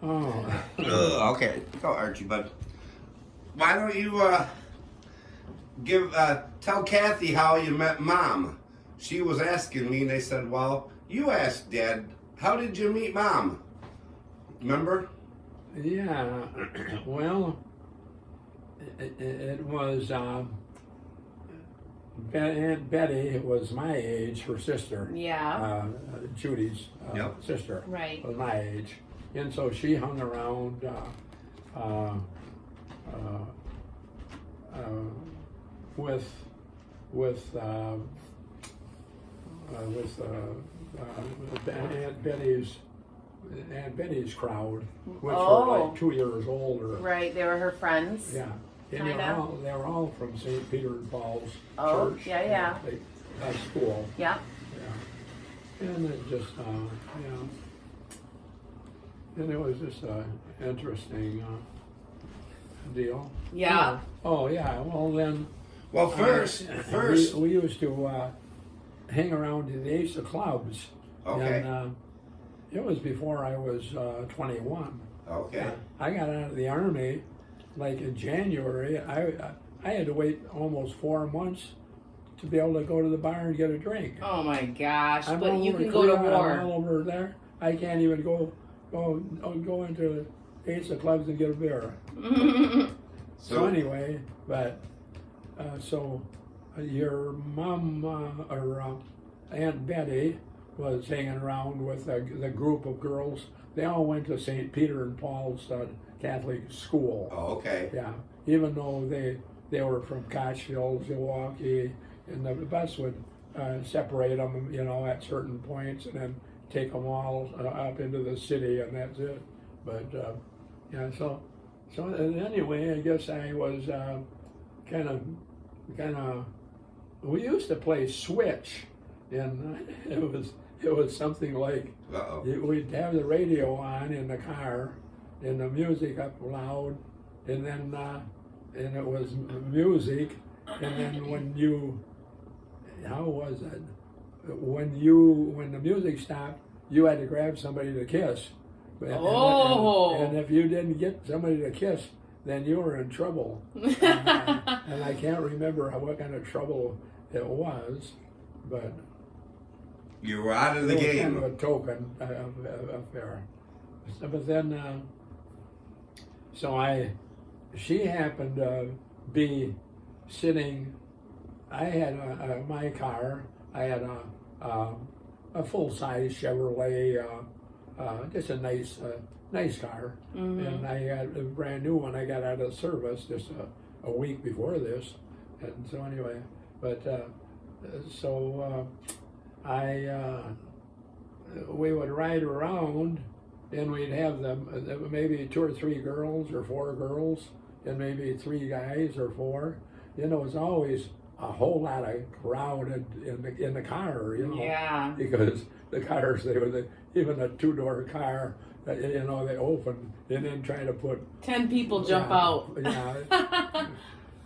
Oh. Okay, go Archie, bud. Why don't you tell Kathie how you met Mom? She was asking me, and they said, "Well, you asked Dad, how did you meet Mom?" Remember? Yeah. Well, it was Aunt Betty was my age, her sister. Yeah. Judy's Yep. sister. Right. Was my age, and so she hung around. With Aunt Betty's crowd, which were like 2 years older. Right, they were her friends. Yeah, and they were all from St. Peter and Paul's Church. Yeah. School. Yeah. Yeah, and it just and it was just an interesting deal. Yeah. Oh yeah. Well then. Well, first, we used to hang around in the Ace of Clubs. Okay. And, it was before I was 21. Okay. I got out of the Army like in January. I had to wait almost 4 months to be able to go to the bar and get a drink. Oh my gosh! I'm But all you over can go to Korea, war. I'm all over there. I can't even go into Ace of Clubs and get a beer. So anyway, but so your mom or Aunt Betty was hanging around with the group of girls. They all went to St. Peter and Paul's Catholic school. Oh, okay. Yeah, even though they were from Kochville, Milwaukee, and the bus would separate them, at certain points, and then take them all up into the city, and that's it. But yeah, so anyway, I guess I was kind of. We used to play Switch, and it was something like we'd have the radio on in the car, and the music up loud, and then and it was music, and then when the music stopped, you had to grab somebody to kiss. And if you didn't get somebody to kiss, then you were in trouble. And I can't remember what kind of trouble it was, but you were out of the game. Kind of a token affair. But then, she happened to be sitting. I had my car. I had a full-size Chevrolet, just a nice car, and I had a brand new one. I got out of service just a week before this, and so anyway, but we would ride around, and we'd have them maybe 2 or 3 girls or 4 girls, and maybe 3 guys or 4. It was always a whole lot of crowd in the car, Yeah. because the cars, even a 2-door car, they open and then try to put 10 people jump out. Yeah.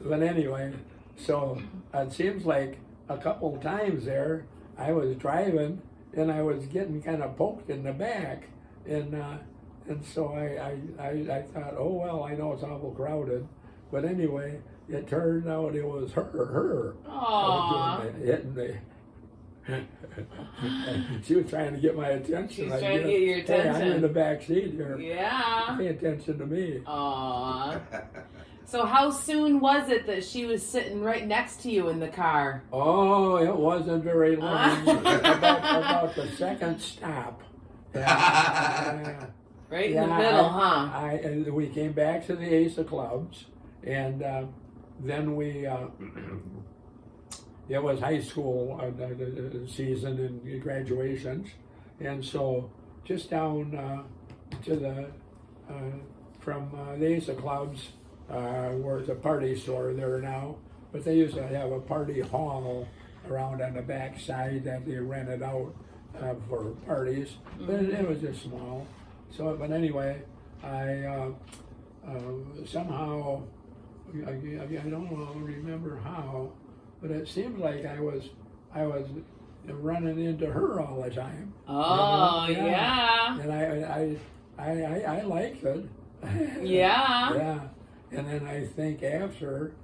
But anyway, so it seems like a couple of times there, I was driving and I was getting kind of poked in the back, and so I thought, oh well, I know it's awful crowded, but anyway, it turned out it was her. Aww. Hitting me. She was trying to get my attention. She's trying to get your attention. Hey, I'm in the back seat here. Yeah. Pay attention to me. Aww. So how soon was it that she was sitting right next to you in the car? Oh, it wasn't very long. about the second stop. Yeah. Right in the middle, huh? We came back to the Ace of Clubs, and then it was high school season and graduations, and so just down to the from the Ace of Clubs, where it's a party store there now, but they used to have a party hall around on the back side that they rented out for parties, but it was just small. So, but anyway, I somehow, I don't remember how, but it seemed like I was running into her all the time. Oh, yeah. And I liked it. Yeah. Yeah. And then I think after,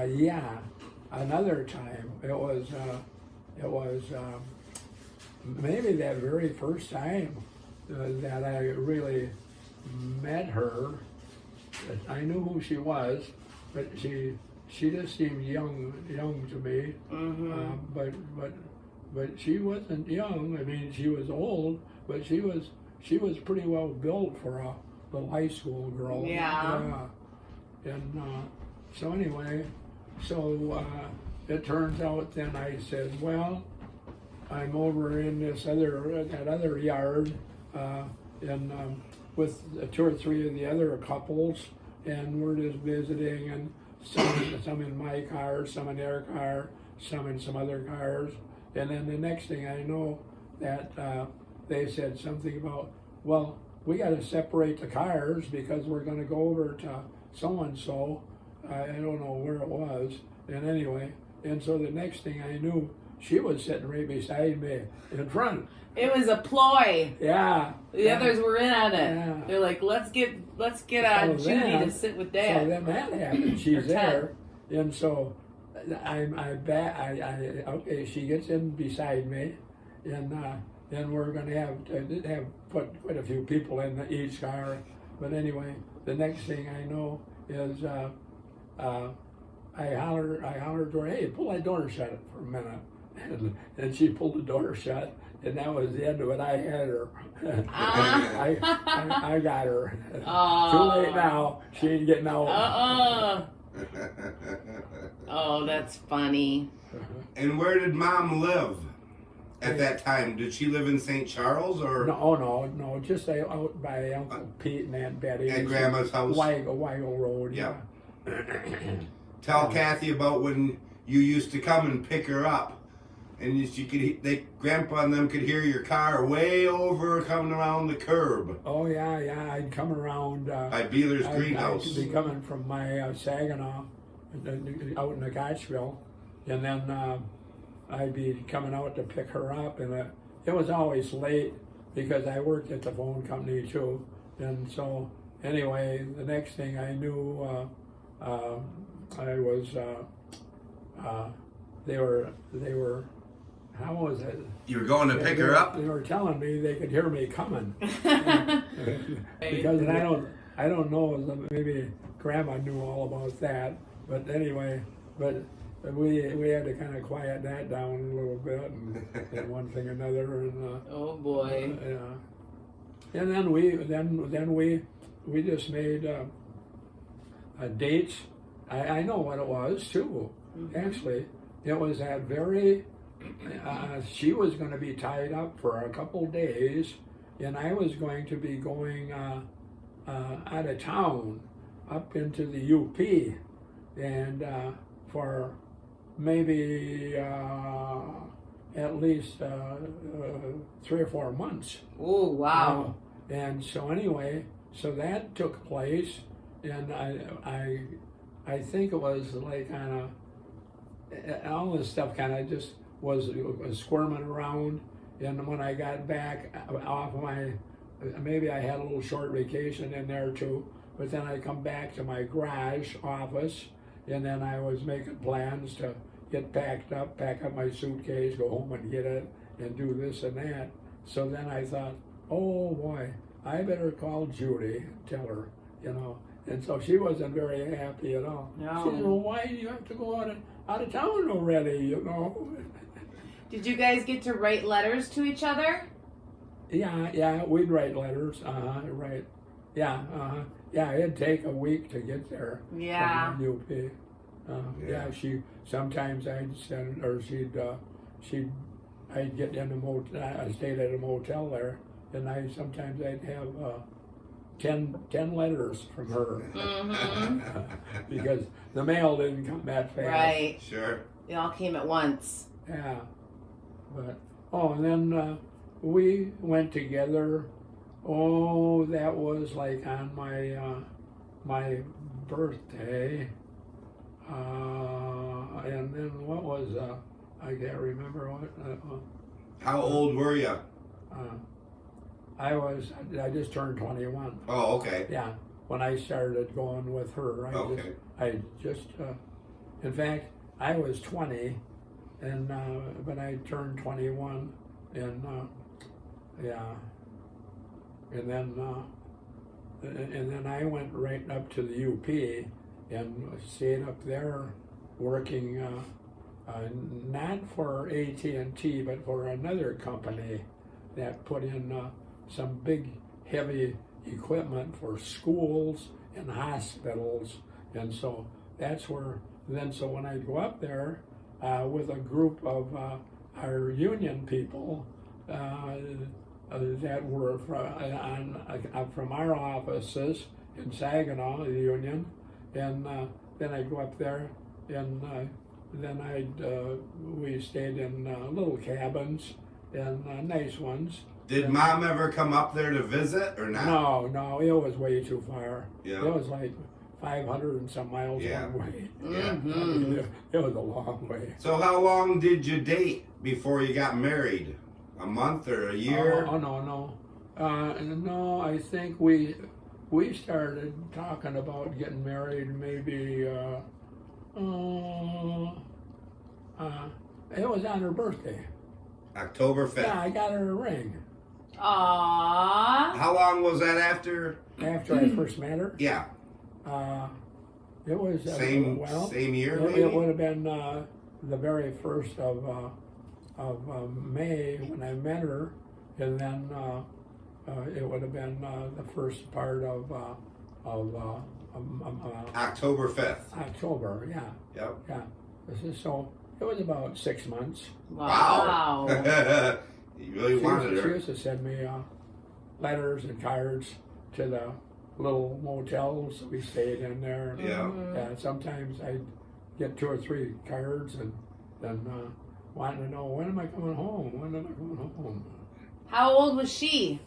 yeah, another time it was maybe that very first time that I really met her. I knew who she was, but she just seemed young to me. But she wasn't young. I mean, she was old, but she was pretty well built for a little high school girl. Yeah. And so anyway, it turns out then I said, well, I'm over in that other yard, with 2 or 3 of the other couples, and we're just visiting, and some in my car, some in their car, some in some other cars, and then the next thing I know, that they said something about, well, we got to separate the cars because we're going to go over to so and so. I don't know where it was, and anyway, and so the next thing I knew, she was sitting right beside me in front. It was a ploy. Yeah. The others were in on it. Yeah. They're like, let's get Judy to sit with Dad. So then that happened. She's there, and so okay. She gets in beside me, and then we're going to have put quite a few people in each car. But anyway, the next thing I know is I hollered to her, hey, pull that door shut for a minute. And she pulled the door shut, and that was the end of it. I had her. I got her. Too late now. She ain't getting out. Oh, that's funny. And where did Mom live at that time? Did she live in St. Charles or? No, just out by Uncle Pete and Aunt Betty. At Grandma's house? Weigel Road, yeah. Tell Kathie about when you used to come and pick her up. And Grandpa and them could hear your car way over coming around the curb. Oh yeah, I'd come around. By Beeler's greenhouse. I'd be coming from my Saginaw, out in the Gotchville, and then I'd be coming out to pick her up, and it was always late because I worked at the phone company too, and so anyway, the next thing I knew, I was. They were. How was it? You were going to pick her up? They were telling me they could hear me coming. Because I don't know, maybe Grandma knew all about that. But anyway, we had to kind of quiet that down a little bit, and one thing or another. And, oh boy. Yeah. And then we just made dates. I know what it was too. Actually, it was that very. She was going to be tied up for a couple days, and I was going to be going out of town up into the UP, and for maybe at least 3 or 4 months. Oh wow! And so anyway, so that took place, and I think it was like kind of all this stuff kind of just was squirming around, and when I got back off maybe I had a little short vacation in there too, but then I come back to my garage office, and then I was making plans to get pack up my suitcase, go home and get it, and do this and that. So then I thought, oh boy, I better call Judy and tell her, and so she wasn't very happy at all. No. She said, well, why do you have to go out of town already, Did you guys get to write letters to each other? Yeah, we'd write letters. Right. Yeah, yeah. It'd take a week to get there. Yeah. From UP. Yeah. She sometimes I'd send, or I'd get in a motel. I stayed at a motel there, and sometimes I'd have 10 letters from her. Because the mail didn't come that fast. Right. Sure. They all came at once. Yeah. But and then we went together. Oh, that was like on my birthday. And then what was I can't remember what. How old were you? I just turned 21. Oh, okay. Yeah, when I started going with her, Okay. In fact, I was 20, and but I turned 21, and yeah, and then I went right up to the UP and stayed up there working not for AT&T but for another company that put in some big heavy equipment for schools and hospitals, and so that's where so when I go up there with a group of our union people that were from our offices in Saginaw, the union, and then I'd go up there, and then we stayed in little cabins and nice ones. Did and, Mom ever come up there to visit or not? No, it was way too far. Yeah. It was like 500 and some miles Yeah. one way. Yeah. It was a long way. So how long did you date before you got married? A month or a year? Oh no. No, I think we started talking about getting married maybe it was on her birthday. October 5th. Yeah, I got her a ring Aww. How long was that after? after I first met her. Yeah. It was Same year, maybe? it would have been the very first of May when I met her, and then it would have been the first part of October 5th. October. Yeah, Yep. yeah. So it was about 6 months. Wow. You really wanted She her. used to send me letters and cards to the little motels we stayed in there. Yeah. Sometimes I'd get 2 or 3 cards and then wanting to know, when am I coming home? When am I coming home? How old was she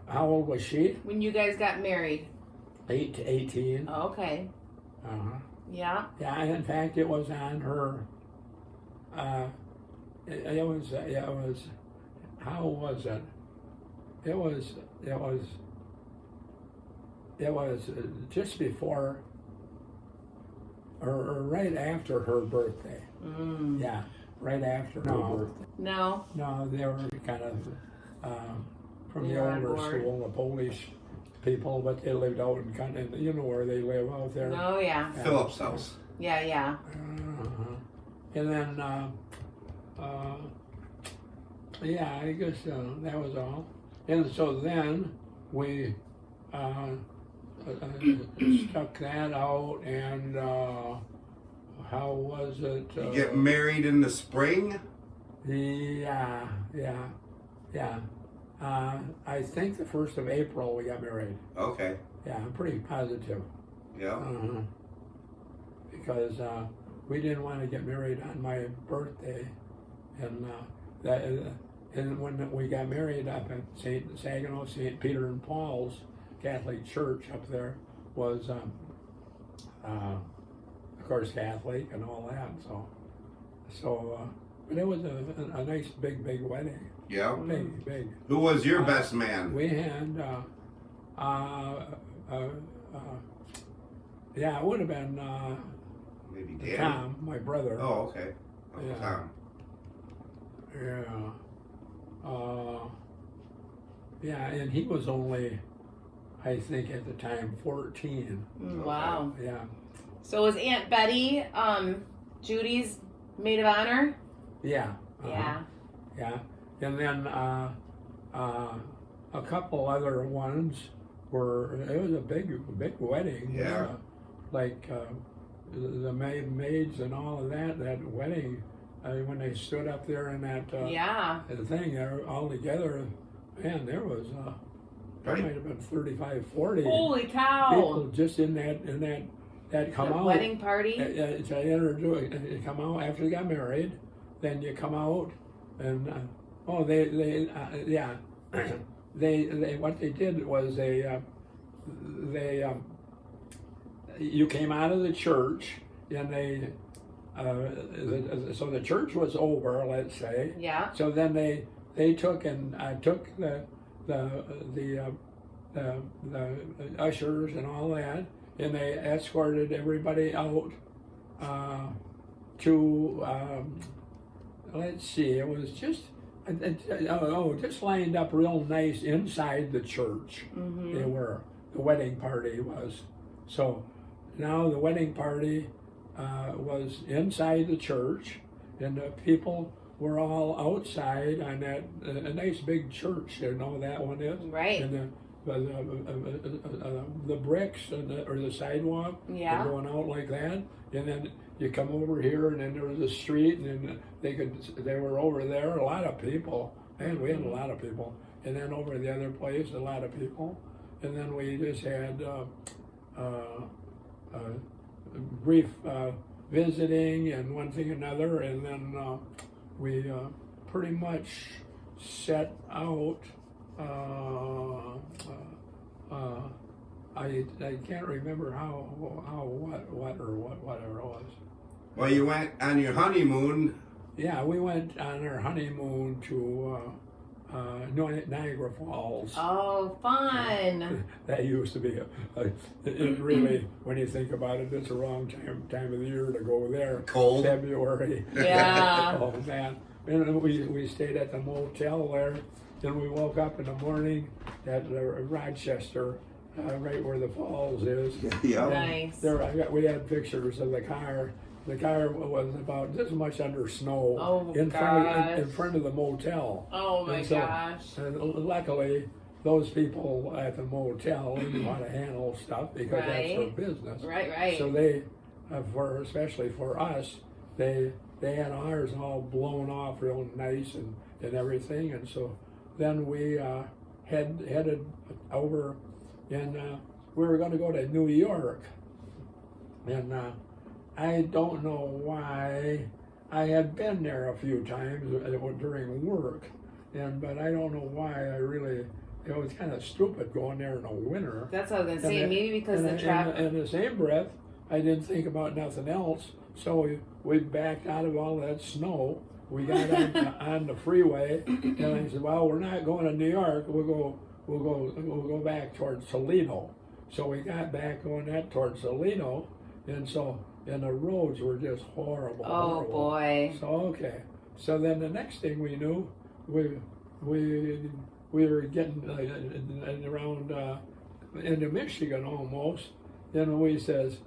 How old was she? when you guys got married? 8 to 18. Okay. Uh-huh. Yeah. Yeah, and in fact, it was on her. It was. How was it? It was just before or right after her birthday. Mm. Yeah, right after her birthday. No. No, they were kind of from They the were on older board. school, the Polish people, but they lived out in kind of, you know where they live out there. Oh yeah. Philip's house. Yeah, yeah. Uh-huh. And then, yeah, I guess that was all. And so then we stuck that out, and how was it? You get married in the spring? Yeah. I think the 1st of April we got married. Okay. Yeah, I'm pretty positive. Yeah. Uh-huh. Because we didn't want to get married on my birthday, and and when we got married up at Saginaw, St. Peter and Paul's Catholic Church up there was, of course, Catholic and all that. So, but it was a nice big wedding. Yeah. Big. Who was your best man? We had, yeah, it would have been Maybe Dan? Tom, my brother. Oh, okay. Oh, Yeah. Tom. Yeah, and he was only, I think at the time, 14. Wow. Yeah. So was Aunt Betty Judy's maid of honor? Yeah. Yeah. Yeah. And then a couple other ones were, it was a big wedding. Yeah. The maids and all of that wedding, when they stood up there in that Yeah. the thing, they were all together, man, there was, there Right. might have been 35, 40 Holy cow. people just in that come The out. wedding party? To introduce, you come out after you got married, then you come out, and yeah, they what they did was you came out of the church, and so the church was over, let's say. Yeah. So then they took the the ushers and all that, and they escorted everybody out to let's see, it was just just lined up real nice inside the church. They were, the wedding party was. So now the wedding party was inside the church, and the people were all outside on that a nice big church. You know that one is, Right. and the bricks and or the sidewalk Yeah. were going out like that, and then you come over here, and then there was a street, and then they were over there. A lot of people, man, we had a lot of people, and then over the other place, a lot of people, and then we just had brief visiting and one thing another, and then we pretty much set out. I can't remember whatever it was. Well, you went on your honeymoon. Yeah, we went on our honeymoon to Niagara Falls. Oh, fun. That used to be it really, when you think about it, it's the wrong time of the year to go there. Cold. February. Yeah. Oh man. And we stayed at the motel there. Then we woke up in the morning at Rochester, right where the falls is. Yeah. Nice. We had pictures of the car. The car was about this much under snow Oh, in gosh. front of the motel. Oh my And so- gosh. And luckily, those people at the motel knew how to handle stuff because that's their Right. business. Right. So they, especially for us, they had ours all blown off real nice and everything, and so then we headed over, and we were going to go to New York, and I don't know why. I had been there a few times during work, but I don't know why I really. It was kind of stupid going there in the winter. That's what I was gonna say. And Maybe because the traffic. in the same breath, I didn't think about nothing else. So we backed out of all that snow. We got on the freeway, and I said, "Well, we're not going to New York. We'll go back towards Toledo." So we got back going that towards Toledo, and the roads were just horrible. Oh horrible. boy. So okay. So then the next thing we knew, we were getting around into Michigan almost. Then we says,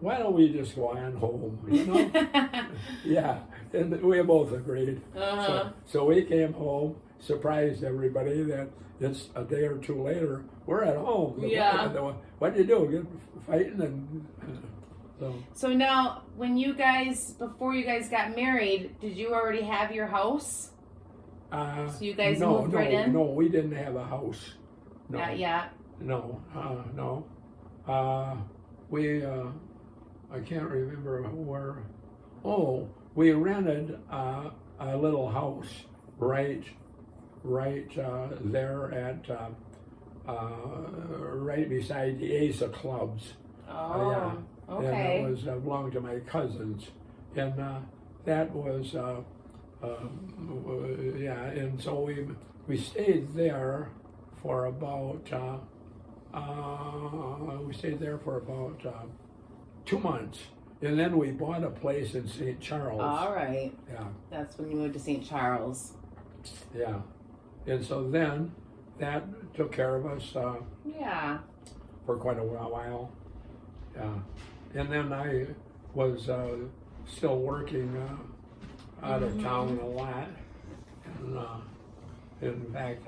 "Why don't we just go on home?" You know? Yeah, and we both agreed. Uh-huh. So we came home, surprised everybody that it's a day or two later, we're at home. Yeah. What did you do? Get fighting and so. So now, before you guys got married, did you already have your house? So you guys moved right in? No, we didn't have a house. No. Not yet. No, no. I can't remember where. Oh, we rented a little house right there at right beside the Asa Clubs. Oh, Yeah. okay. And it was belonged to my cousins, and that was yeah. And so we stayed there for about 2 months, and then we bought a place in St. Charles. All right. Yeah, That's when you moved to St. Charles. yeah, and so then that took care of us Yeah. for quite a while. Yeah, and then I was still working out of town a lot, and in fact